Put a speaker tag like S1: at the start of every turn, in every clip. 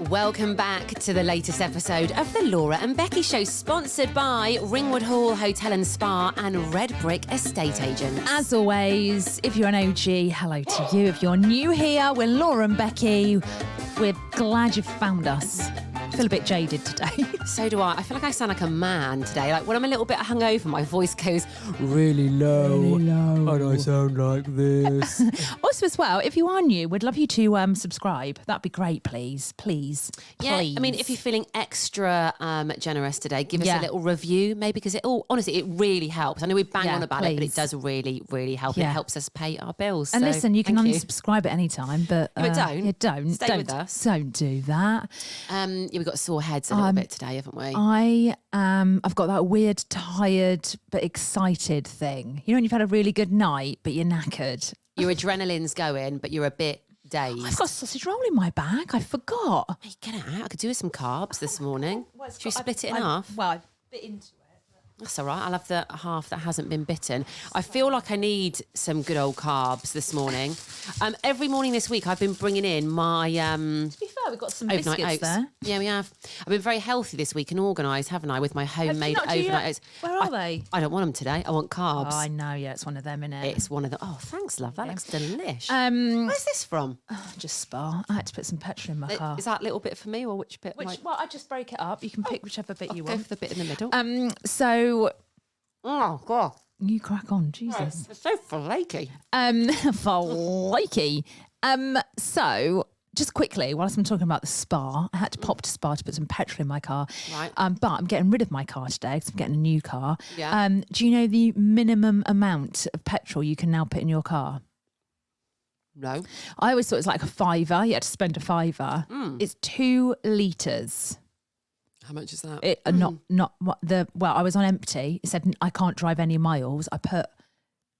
S1: Welcome back to the latest episode of the Laura and Becky Show, sponsored by Ringwood Hall Hotel and Spa and Redbrik Estate Agents.
S2: As always, if you're an OG, hello to you. If you're new here, we're Laura and Becky. We're glad you've found us. I feel a bit jaded today.
S1: So do I. I feel like I sound like a man today. Like when I'm a little bit hungover, my voice goes really low. And I sound like this.
S2: Also, as well, if you are new, we'd love you to subscribe. That'd be great, please. Please.
S1: Yeah, I mean, if you're feeling extra generous today, give us a little review, maybe, because honestly, it really helps. I know we bang on about it, but it does really, really help. It helps us pay our bills.
S2: And
S1: so,
S2: listen, you can unsubscribe at any time, but
S1: don't. Stay with us.
S2: Don't do that.
S1: We've got sore heads a little bit today, haven't we?
S2: I've got that weird, tired but excited thing. You know when you've had a really good night, but you're knackered.
S1: Your adrenaline's going, but you're a bit dazed.
S2: I've got a sausage roll in my bag. I forgot.
S1: Hey, get it out. I could do with some carbs this morning. Should we split it in half?
S2: Well, I bit into it.
S1: That's all right. I'll have the half that hasn't been bitten. I feel like I need some good old carbs this morning. Every morning this week, I've been bringing in my...
S2: to be fair, we've got some
S1: overnight
S2: biscuits
S1: oats.
S2: there.
S1: Yeah, we have. I've been very healthy this week and organised, haven't I, with my homemade overnight oats.
S2: Where are they?
S1: I don't want them today. I want carbs.
S2: Oh, I know. Yeah, it's one of them, innit?
S1: It's one of them. Oh, thanks, love. That looks delish.
S2: Where's
S1: this from?
S2: Just Spa. I had to put some petrol in my car.
S1: Is that little bit for me or which bit?
S2: Well, I just break it up. You can pick whichever bit you
S1: Go
S2: want.
S1: for the bit in the middle.
S2: So...
S1: Oh, God.
S2: You crack on, Jesus.
S1: It's so flaky.
S2: Flaky. So, just quickly, whilst I'm talking about the Spa, I had to pop to Spa to put some petrol in my car.
S1: Right.
S2: But I'm getting rid of my car today because I'm getting a new car.
S1: Yeah.
S2: Do you know the minimum amount of petrol you can now put in your car?
S1: No.
S2: I always thought it was like a £5. You had to spend a £5. It's 2 litres.
S1: How much is that?
S2: I was on empty. It said I can't drive any miles. I put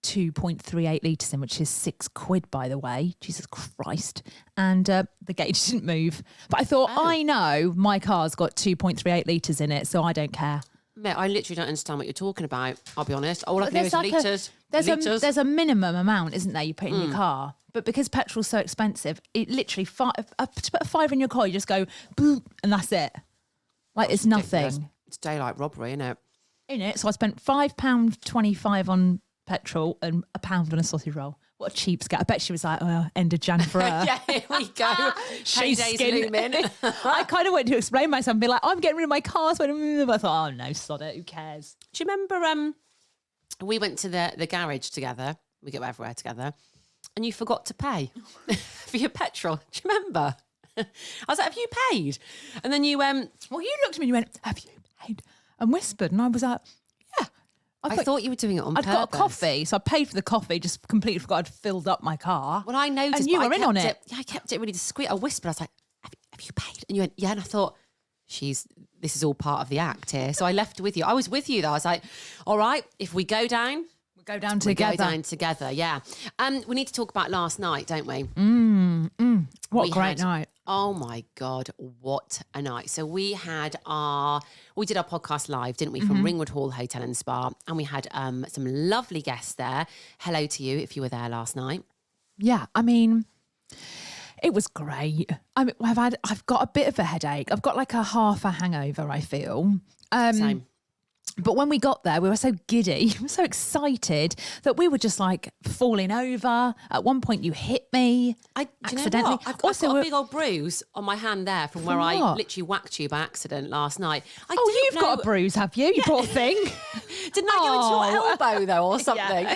S2: 2.38 litres in, which is £6, by the way. Jesus Christ. And the gauge didn't move. But I thought, I know my car's got 2.38 litres in it, so I don't care.
S1: Mate, I literally don't understand what you're talking about, I'll be honest. All I can hear is litres.
S2: There's a minimum amount, isn't there, you put in your car? But because petrol's so expensive, it literally, to put a £5 in your car, you just go, boop, and that's it. Like, it's nothing.
S1: It's daylight robbery, isn't it?
S2: In it. So I spent £5.25 on petrol and £1 on a sausage roll. What a cheapskate. I bet she was like, oh, end of Jan for her.
S1: Yeah, here we go.
S2: She's
S1: Payday's looming.
S2: I kind of went to explain myself and be like, I'm getting rid of my car. So I thought, oh, no, sod it. Who cares?
S1: Do you remember we went to the garage together? We go everywhere together. And you forgot to pay for your petrol. Do you remember? I was like, have you paid? And then you went...
S2: Well, you looked at me and you went, have you paid? And whispered. And I was like, yeah.
S1: I thought you were doing it on purpose.
S2: I'd got a coffee, so I paid for the coffee, just completely forgot I'd filled up my car.
S1: Well, I noticed.
S2: And you were in on it.
S1: Yeah, I kept it really discreet. I whispered, I was like, have you paid? And you went, yeah. And I thought, this is all part of the act here. So I left with you. I was with you, though. I was like, all right, if we go down...
S2: Go down together.
S1: We go down together, yeah. We need to talk about last night, don't we?
S2: What a great night.
S1: Oh my God, what a night. So we did our podcast live, didn't we, from Ringwood Hall Hotel and Spa. And we had some lovely guests there. Hello to you if you were there last night.
S2: Yeah, I mean, it was great. I mean, I've got a bit of a headache. I've got like half a hangover, I feel.
S1: Same.
S2: But when we got there, we were so giddy, we were so excited that we were just like falling over. At one point, you hit me accidentally.
S1: You know what? I've got a big old bruise on my hand there from where I literally whacked you by accident last night.
S2: You've got a bruise, have you? You poor thing.
S1: Didn't I go into your elbow though, or something? Yeah.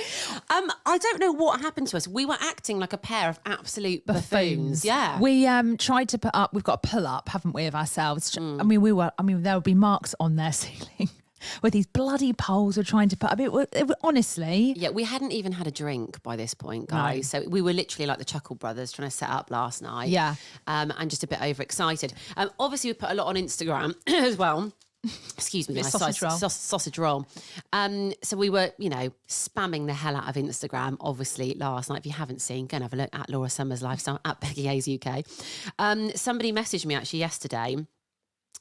S1: I don't know what happened to us. We were acting like a pair of absolute buffoons. Yeah.
S2: We tried to put up. We've got a pull up, haven't we, of ourselves? I mean, there would be marks on their ceiling. With these bloody poles we're trying to put. I mean, honestly.
S1: Yeah, we hadn't even had a drink by this point, guys. No. So we were literally like the Chuckle Brothers trying to set up last night.
S2: Yeah.
S1: And just a bit overexcited. Obviously, we put a lot on Instagram as well. Excuse me, sausage roll. So we were, spamming the hell out of Instagram, obviously, last night. If you haven't seen, go and have a look at Laura Summers Lifestyle, at Becky Hayes UK. Somebody messaged me actually yesterday.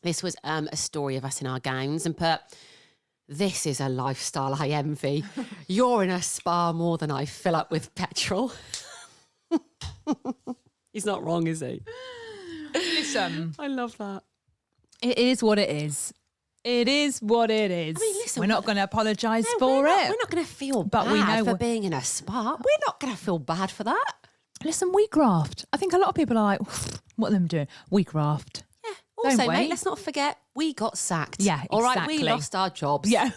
S1: This was a story of us in our gowns and put, this is a lifestyle I envy. You're in a spa more than I fill up with petrol. He's not wrong, is he?
S2: Listen,
S1: I love that.
S2: it is what it is. It is what it is.
S1: I mean, listen,
S2: we're not going to apologise for
S1: we're
S2: it.
S1: We're not going to feel
S2: but
S1: bad
S2: we know
S1: for being in a spa. We're not going to feel bad for that.
S2: Listen, we graft. I think a lot of people are like, what are they doing? We graft.
S1: Yeah. Also,
S2: Don't we?
S1: mate, let's not forget, we got sacked.
S2: Yeah,
S1: All right,
S2: exactly.
S1: we lost our jobs.
S2: Yeah.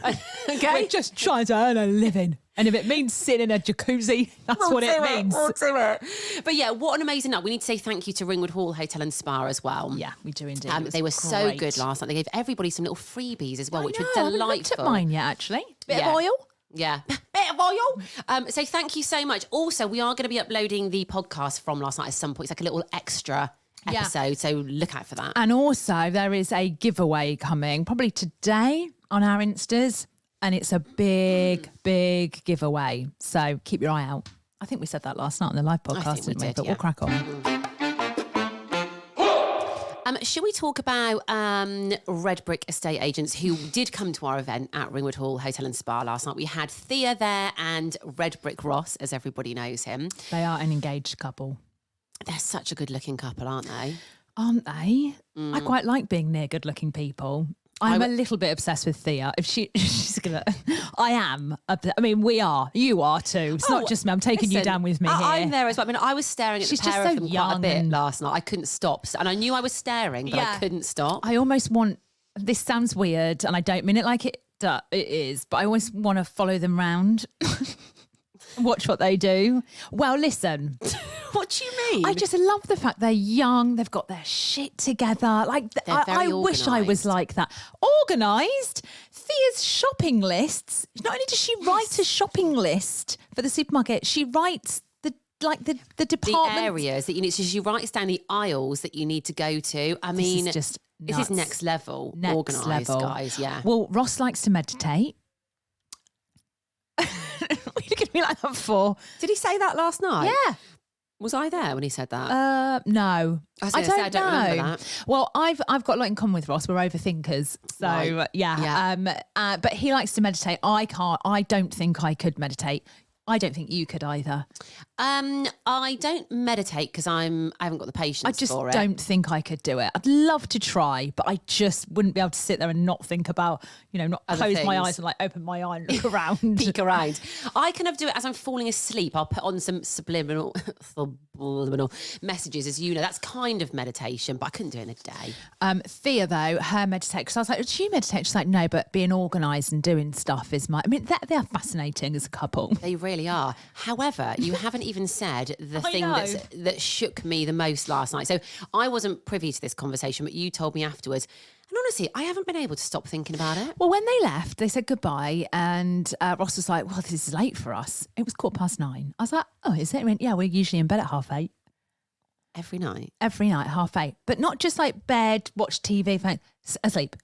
S1: Okay?
S2: We're just trying to earn a living. And if it means sitting in a jacuzzi, that's what it means.
S1: We'll do it. But yeah, what an amazing night. We need to say thank you to Ringwood Hall Hotel and Spa as well.
S2: Yeah, we do indeed.
S1: They were so good last night. They gave everybody some little freebies as well, which were delightful.
S2: I haven't looked at mine yet, actually. Bit of oil.
S1: Yeah, bit of oil. So thank you so much. Also, we are going to be uploading the podcast from last night at some point. It's like a little extra episode, so look out for that.
S2: And also, there is a giveaway coming probably today on our Instas, and it's a big, big giveaway. So keep your eye out. I think we said that last night on the live podcast, didn't we? But we'll crack on.
S1: Should we talk about Redbrik estate agents who did come to our event at Ringwood Hall Hotel and Spa last night? We had Thea there and Redbrik Ross, as everybody knows him.
S2: They are an engaged couple.
S1: They're such a good-looking couple, aren't they?
S2: Aren't they? I quite like being near good-looking people. I'm a little bit obsessed with Thea. If she's gonna, I am. I mean, we are. You are too. It's not just me. I'm taking you down with me here.
S1: I'm there as well. I mean, I was staring at the pair of them quite a bit last night. I couldn't stop, and I knew I was staring, but I couldn't stop.
S2: I almost want. This sounds weird, and I don't mean it like it is, but I always want to follow them round. Watch what they do. Well, listen.
S1: What do you mean?
S2: I just love the fact they're young. They've got their shit together. Like I wish I was like that. Organised. Thea's shopping lists. Not only does she write a shopping list for the supermarket, she writes the department.
S1: The areas that you need. So she writes down the aisles that you need to go to. I mean,
S2: this
S1: is next level. Organised, guys. Yeah.
S2: Well, Ross likes to meditate. What are you looking at me like that for?
S1: Did he say that last night?
S2: Yeah.
S1: Was I there when he said that?
S2: No.
S1: I don't remember that.
S2: Well, I've got a lot in common with Ross. We're overthinkers. So,
S1: right.
S2: yeah. But he likes to meditate. I can't. I don't think I could meditate. I don't think you could either.
S1: I don't meditate because I haven't got the patience for it.
S2: I just don't think I could do it. I'd love to try, but I just wouldn't be able to sit there and not think about, not
S1: other
S2: close
S1: things.
S2: my eyes and like open my eye and look around.
S1: Peek around. I kind of do it as I'm falling asleep. I'll put on some subliminal messages, as you know. That's kind of meditation, but I couldn't do it in a day.
S2: Thea, though, her meditate, because I was like, do you meditate? She's like, no, but being organised and doing stuff is I mean, they're fascinating as a couple.
S1: They really are. However, you haven't even said the thing that shook me the most last night. So I wasn't privy to this conversation, but you told me afterwards. And honestly, I haven't been able to stop thinking about it.
S2: Well, when they left, they said goodbye, and Ross was like, well, this is late for us. It was 9:15. I was like, oh, is it? He went, yeah, we're usually in bed at 8:30.
S1: Every night?
S2: Every night, 8:30. But not just like bed, watch TV, phone, asleep.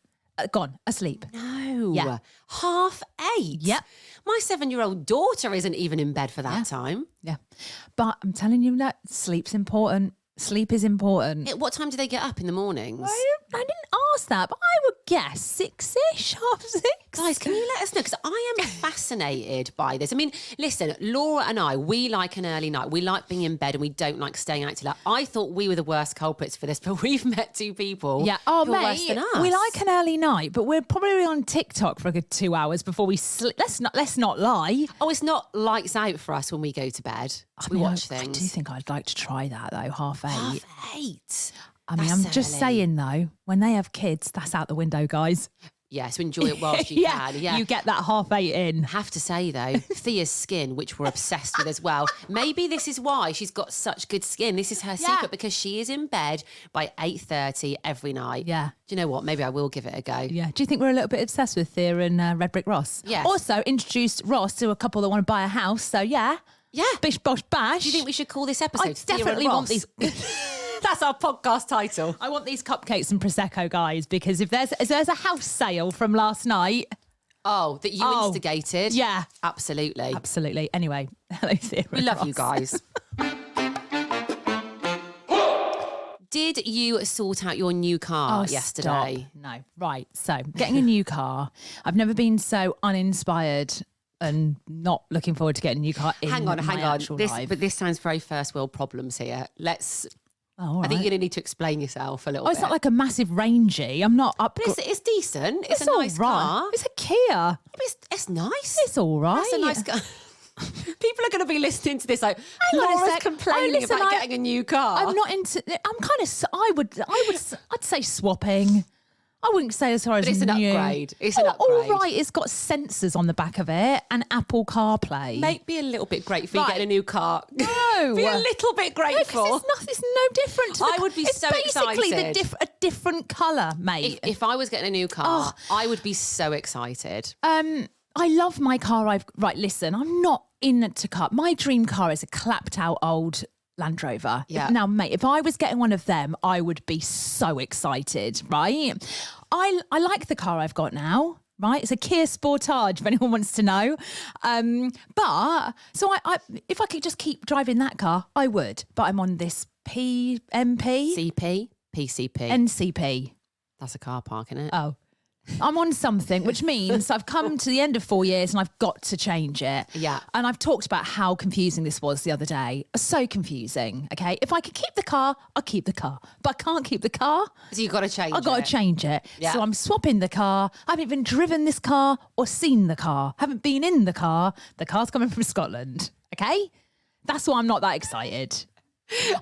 S2: Gone, asleep.
S1: No.
S2: Yeah.
S1: 8:30?
S2: Yep.
S1: My 7-year-old daughter isn't even in bed for that time.
S2: Yeah. But I'm telling you that sleep's important. Sleep is important.
S1: What time do they get up in the mornings?
S2: I didn't ask that, but I would guess 6-ish, 6:30.
S1: Guys, can you let us know? Because I am fascinated by this. I mean, listen, Laura and I, we like an early night. We like being in bed and we don't like staying out till late. I thought we were the worst culprits for this, but we've met two people who are worse than us.
S2: We like an early night, but we're probably on TikTok for a good 2 hours before we sleep. Let's not lie.
S1: Oh, it's not lights out for us when we go to bed. We watch things.
S2: I do think I'd like to try that, though, 8:30.
S1: 8:30?
S2: I mean, I'm just saying, though, when they have kids, that's out the window, guys.
S1: Yeah, so enjoy it whilst you can. Yeah,
S2: you get that 8:30 in.
S1: I have to say, though, Thea's skin, which we're obsessed with as well, maybe this is why she's got such good skin. This is her secret, because she is in bed by 8:30 every night.
S2: Yeah.
S1: Do you know what? Maybe I will give it a go.
S2: Yeah. Do you think we're a little bit obsessed with Thea and Redbrik Ross?
S1: Yeah.
S2: Also, introduced Ross to a couple that want to buy a house, so yeah.
S1: Yeah.
S2: Bish, bosh, bash.
S1: Do you think we should call this episode
S2: I
S1: Thea
S2: definitely
S1: and
S2: want
S1: Ross?
S2: these...
S1: That's our podcast title.
S2: I want these cupcakes and Prosecco, guys, because if there's a house sale from last night...
S1: Oh, that you instigated?
S2: Yeah.
S1: Absolutely.
S2: Absolutely. Anyway, hello, Thea.
S1: We love you guys. Did you sort out your new car yesterday?
S2: Stop. No. Right. So, getting a new car. I've never been so uninspired and not looking forward to getting a new car in
S1: Hang on.
S2: my actual life.
S1: But this sounds very first world problems here.
S2: Oh,
S1: I think you're going to need to explain yourself a little bit.
S2: It's not like a massive Rangy. I'm not up.
S1: But it's decent. It's a nice car.
S2: It's a Kia.
S1: It's nice.
S2: It's all right.
S1: That's a nice car. People are going to be listening to this like,
S2: Hang on a
S1: Laura's
S2: sec.
S1: complaining about getting a new car.
S2: I'm not into. I'm kind of. I'd say swapping. I wouldn't say as far as
S1: it's an
S2: new.
S1: upgrade. It's an upgrade.
S2: All right, it's got sensors on the back of it and Apple CarPlay.
S1: Make me a little bit grateful for getting a new car.
S2: No.
S1: Be a little bit grateful.
S2: No, it's no different. I
S1: would be so excited.
S2: It's basically a different colour, mate.
S1: If I was getting a new car, I would be so excited.
S2: I love my car. Right, listen, I'm not into car. My dream car is a clapped out old Land Rover.
S1: Yeah.
S2: Now, mate, if I was getting one of them, I would be so excited, right? I like the car I've got now, right? It's a Kia Sportage, if anyone wants to know. But if I could just keep driving that car, I would. But I'm on this PCP. NCP.
S1: That's a car park, isn't it?
S2: Oh. I'm on something, which means I've come to the end of 4 years and I've got to change it.
S1: Yeah.
S2: And I've talked about how confusing this was the other day. So confusing, okay? If I could keep the car, I'll keep the car. But I can't keep the car.
S1: So you've got to change it.
S2: I've got to change it.
S1: Yeah.
S2: So I'm swapping the car. I haven't even driven this car or seen the car. Haven't been in the car. The car's coming from Scotland, okay? That's why I'm not that excited.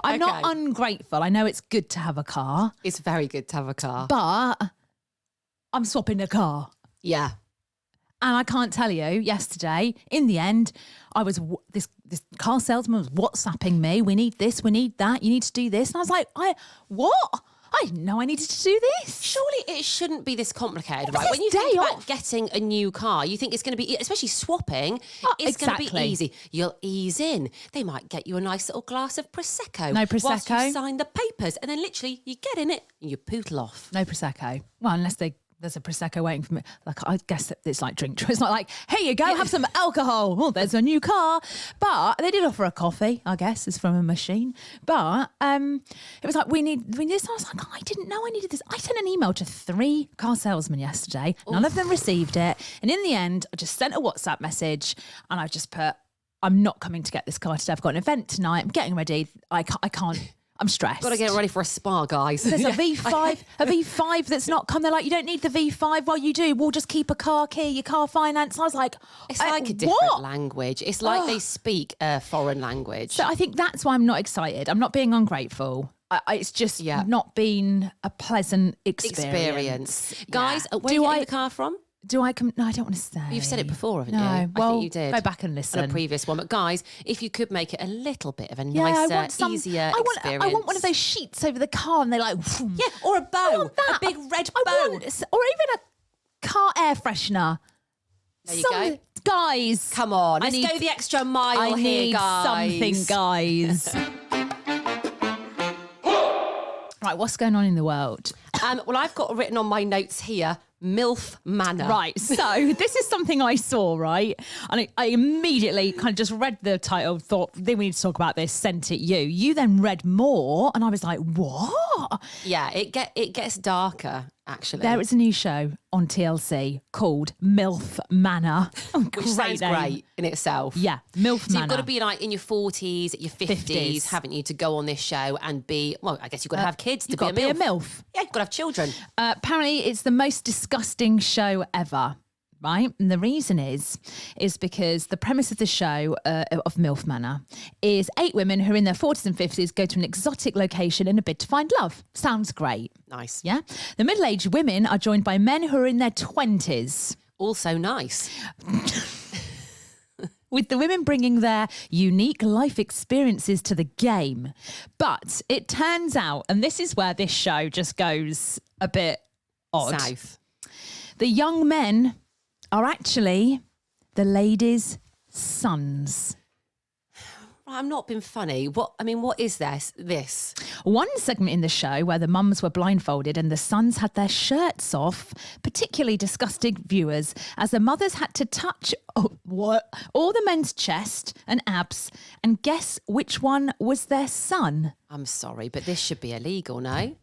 S2: I'm not ungrateful. I know it's good to have a car.
S1: It's very good to have a car.
S2: But I'm swapping a car.
S1: Yeah.
S2: And I can't tell you, yesterday, in the end, I was this car salesman was WhatsApping me. We need this, we need that. You need to do this. And I was like, what? I didn't know I needed to do this.
S1: Surely it shouldn't be this complicated,
S2: What was
S1: right? When you
S2: this
S1: think
S2: day
S1: about
S2: off?
S1: getting a new car, you think it's going to be, especially swapping, it's
S2: exactly.
S1: going to be easy. You'll ease in. They might get you a nice little glass of Prosecco.
S2: No Prosecco.
S1: Whilst you sign the papers. And then literally you get in it and you pootle off.
S2: No Prosecco. Well, unless there's a Prosecco waiting for me. Like, I guess it's like drink. It's not like, here you go, have some alcohol. Oh, there's a new car. But they did offer a coffee, I guess, it's from a machine. But it was like, we need this. And I was like, I didn't know I needed this. I sent an email to 3 car salesmen yesterday. None of them received it. And in the end, I just sent a WhatsApp message and I just put, I'm not coming to get this car today. I've got an event tonight. I'm getting ready. I can't. I'm stressed.
S1: Got to get ready for a spa, guys.
S2: There's a V5 that's not come. They're like, you don't need the V5. Well, you do. We'll just keep a car key, your car finance. I was like,
S1: it's like a different language. It's like they speak a foreign language.
S2: So I think that's why I'm not excited. I'm not being ungrateful. It's just not been a pleasant experience.
S1: Guys, where are you getting the car from?
S2: Do I come? No, I don't want to say.
S1: You've said it before, haven't
S2: you?
S1: I
S2: Well,
S1: think you did.
S2: Go back and listen.
S1: On a previous one. But guys, if you could make it a little bit of a nicer, easier experience.
S2: I want one of those sheets over the car and they're like...
S1: Yeah, or a bow.
S2: I want that.
S1: A big red bow.
S2: Or even a car air freshener.
S1: There you go.
S2: Guys.
S1: Come on, let's go the extra mile here, guys.
S2: Something, guys. Right, what's going on in the world?
S1: Well, I've got written on my notes here, Milf Manor.
S2: Right, so this is something I saw, right? And I immediately kind of just read the title, thought, then we need to talk about this, sent it you. You then read more, and I was like, what?
S1: Yeah, it gets darker, actually.
S2: There is a new show on TLC called Milf Manor.
S1: Which sounds great in itself.
S2: Yeah, Milf Manor.
S1: So you've got to be like in your 40s, your 50s, haven't you, to go on this show and be, well, I guess you've got to have kids to be a MILF.
S2: You've got to be a MILF.
S1: Yeah, you've got to have children.
S2: Apparently, it's the most disgusting show ever. Right. And the reason is because the premise of the show of Milf Manor is 8 women who are in their 40s and 50s go to an exotic location in a bid to find love. Sounds great.
S1: Nice.
S2: Yeah. The middle-aged women are joined by men who are in their 20s.
S1: Also nice.
S2: With the women bringing their unique life experiences to the game. But it turns out, and this is where this show just goes a bit odd.
S1: South. The
S2: young men are actually the ladies' sons.
S1: I'm not being funny. What is this?
S2: One segment in the show where the mums were blindfolded and the sons had their shirts off particularly disgusted viewers as the mothers had to touch all the men's chest and abs and guess which one was their son.
S1: I'm sorry, but this should be illegal, no?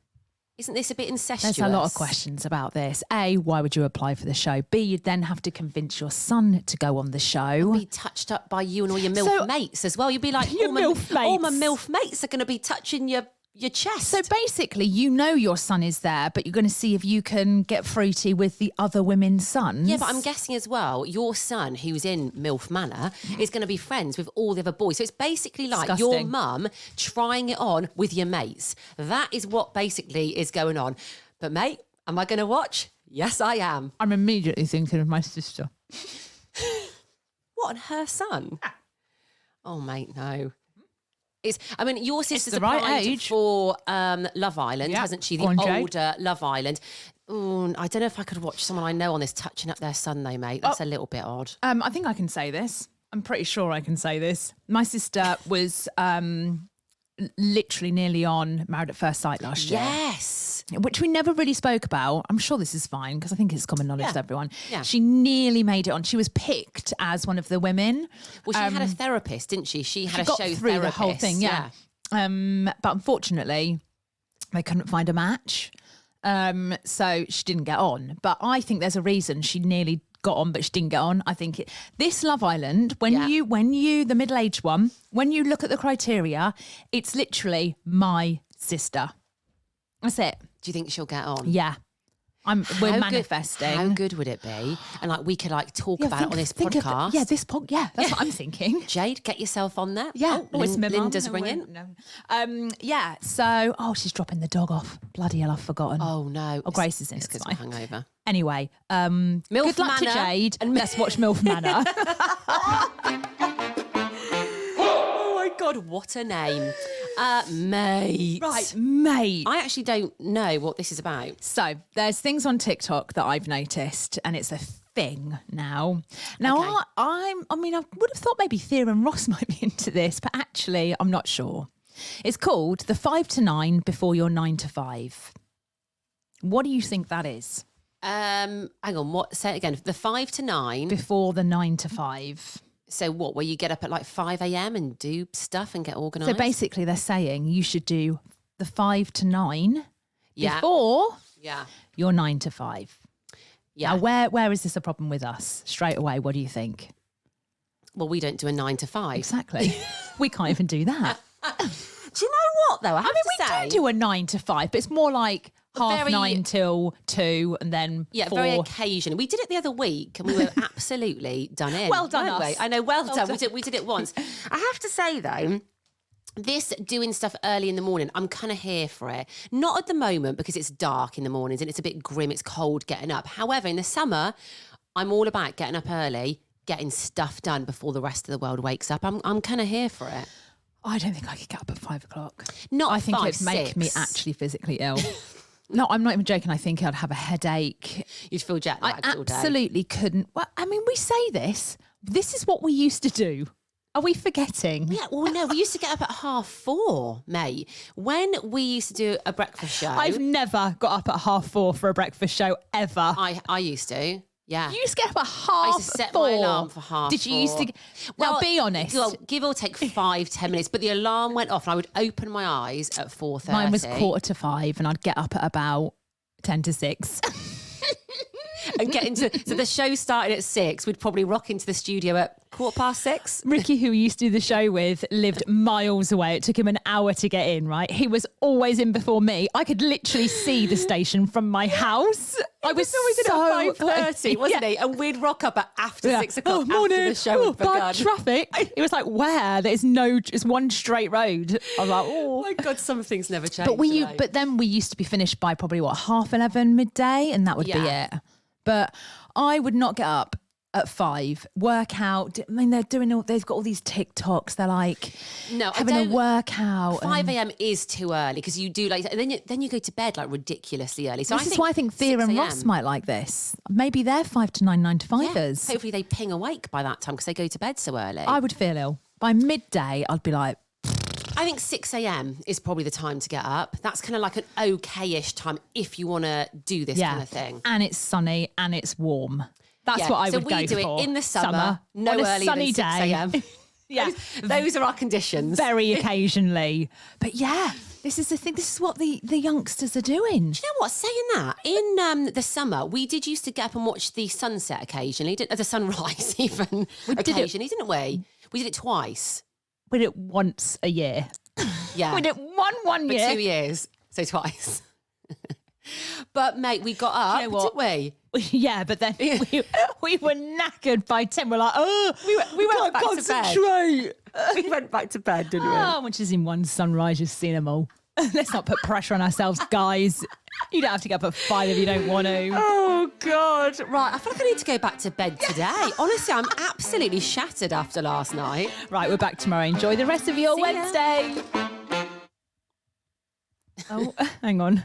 S1: Isn't this a bit incestuous?
S2: There's a lot of questions about this. A, why would you apply for the show? B, you'd then have to convince your son to go on the show.
S1: And be touched up by you and all your MILF mates as well. You'd be like, all my MILF mates are going to be touching your your chest.
S2: So basically, you know your son is there, but you're going to see if you can get fruity with the other women's sons.
S1: Yeah, but I'm guessing as well, your son, who's in Milf Manor, is going to be friends with all the other boys. So it's basically like your mum trying it on with your mates. That is what basically is going on. But mate, am I going to watch? Yes, I am.
S2: I'm immediately thinking of my sister.
S1: What, and her son? Oh, mate, no. Your sister's
S2: the right
S1: applied
S2: age
S1: for Love Island, hasn't she? The older Love Island. Ooh, I don't know if I could watch someone I know on this touching up their son, though, mate. That's a little bit odd.
S2: I think I can say this. I'm pretty sure I can say this. My sister was literally nearly on Married at First Sight last year.
S1: Yes.
S2: Which we never really spoke about. I'm sure this is fine because I think it's common knowledge to everyone.
S1: Yeah.
S2: She nearly made it on. She was picked as one of the women.
S1: Well, she had a therapist, didn't she? She had a
S2: got
S1: show
S2: through
S1: therapist.
S2: the whole thing, yeah. But unfortunately, they couldn't find a match. So she didn't get on. But I think there's a reason she nearly got on, but she didn't get on. I think this Love Island, when you, the middle-aged one, when you look at the criteria, it's literally my sister. That's it.
S1: Do you think she'll get on?
S2: Yeah. We're manifesting.
S1: How good would it be? And like we could like talk about it on this podcast.
S2: That's what I'm thinking.
S1: Jade, get yourself on there.
S2: Yeah.
S1: Linda's ringing.
S2: Yeah. So, she's dropping the dog off. Bloody hell, I've forgotten.
S1: Oh no.
S2: Oh, Grace is in.
S1: It's because I'm hungover.
S2: Anyway,
S1: Milf
S2: good luck
S1: Manor
S2: to Jade, and let's watch Milf Manor.
S1: Oh my God, what a name. Mate.
S2: Right, mate.
S1: I actually don't know what this is about.
S2: So there's things on TikTok that I've noticed, and it's a thing now. Now,
S1: Okay.
S2: I would have thought maybe Thea and Ross might be into this, but actually, I'm not sure. It's called the 5 to 9 before your 9 to 5. What do you think that is?
S1: Hang on, what? Say it again. The 5 to 9.
S2: Before the 9 to 5.
S1: So what, where you get up at like 5 a.m. and do stuff and get organised?
S2: So basically they're saying you should do the 5 to 9 before your 9 to 5.
S1: Yeah.
S2: Now, where is this a problem with us? Straight away, what do you think?
S1: Well, we don't do a 9 to 5.
S2: Exactly. We can't even do that.
S1: Do you know what, though?
S2: We do a 9 to 5, but it's more like half 9 till 2 and then 4.
S1: Very occasionally. We did it the other week and we were absolutely done in.
S2: Well done,
S1: weren't
S2: us.
S1: We? I know, well done. We did it once. I have to say, though, this doing stuff early in the morning, I'm kind of here for it. Not at the moment because it's dark in the mornings and it's a bit grim, it's cold getting up. However, in the summer, I'm all about getting up early, getting stuff done before the rest of the world wakes up. I'm kind of here for it.
S2: I don't think I could get up at 5 o'clock.
S1: I
S2: think it'd make me actually physically ill. No, I'm not even joking. I think I'd have a headache.
S1: You'd feel jet lagged all day.
S2: I absolutely couldn't. Well, I mean, we say this. This is what we used to do. Are we forgetting?
S1: Yeah, well, no, we used to get up at 4:30, mate. When we used to do a breakfast show.
S2: I've never got up at 4:30 for a breakfast show, ever.
S1: I used to. Yeah.
S2: You used to get up at 4:30.
S1: I used to set my alarm for 4:30.
S2: Did you used to? Well, be honest.
S1: Well, give or take 5-10 minutes, but the alarm went off and I would open my eyes at 4:30.
S2: Mine was 4:45 and I'd get up at about 10 to 6.
S1: And get into, so the show started at 6. We'd probably rock into the studio at 6:15.
S2: Ricky, who we used to do the show with, lived miles away. It took him an hour to get in, right? He was always in before me. I could literally see the station from my house. I was always in at
S1: 5:30, wasn't he? And we'd rock up at after 6 o'clock
S2: morning.
S1: after the show had begun.
S2: Bad traffic. It was like, where? There's it's one straight road. I was like, oh
S1: my God, some things never change.
S2: But then we used to be finished by probably 11:30 midday, and that would be it. But I would not get up at 5, work out. I mean, they've got all these TikToks. They're like having a workout.
S1: 5 a.m. is too early because you do like, and then you go to bed like ridiculously early. So
S2: this is why I think Thea and Ross might like this. Maybe they're 5 to 9, 9 to 5ers.
S1: Yeah. Hopefully they ping awake by that time because they go to bed so early.
S2: I would feel ill. By midday, I'd be like,
S1: I think 6 a.m. is probably the time to get up. That's kind of like an okay-ish time if you want to do this kind of thing.
S2: And it's sunny and it's warm. That's what I would go for.
S1: So we do it in the summer no earlier
S2: sunny
S1: than 6 a.m.
S2: Yeah.
S1: Those are our conditions.
S2: Very occasionally. But yeah, this is the thing. This is what the youngsters are doing.
S1: Do you know what? Saying that, in the summer, we did used to get up and watch the sunset occasionally. The sunrise even occasionally, didn't we? We did it twice.
S2: We did it once a year.
S1: Yeah.
S2: We did one
S1: For
S2: year.
S1: 2 years. So twice. But, mate, we got up, didn't we?
S2: Yeah, but then we were knackered by 10. We're like,
S1: we went back to bed. We went back to bed, didn't we?
S2: Oh, which is in one sunrise, you've seen them all. Let's not put pressure on ourselves, guys. You don't have to get up at 5 if you don't want to.
S1: Oh, God. Right, I feel like I need to go back to bed today. Honestly, I'm absolutely shattered after last night.
S2: Right, we're back tomorrow. Enjoy the rest of your
S1: See ya.
S2: Wednesday. Oh, hang on.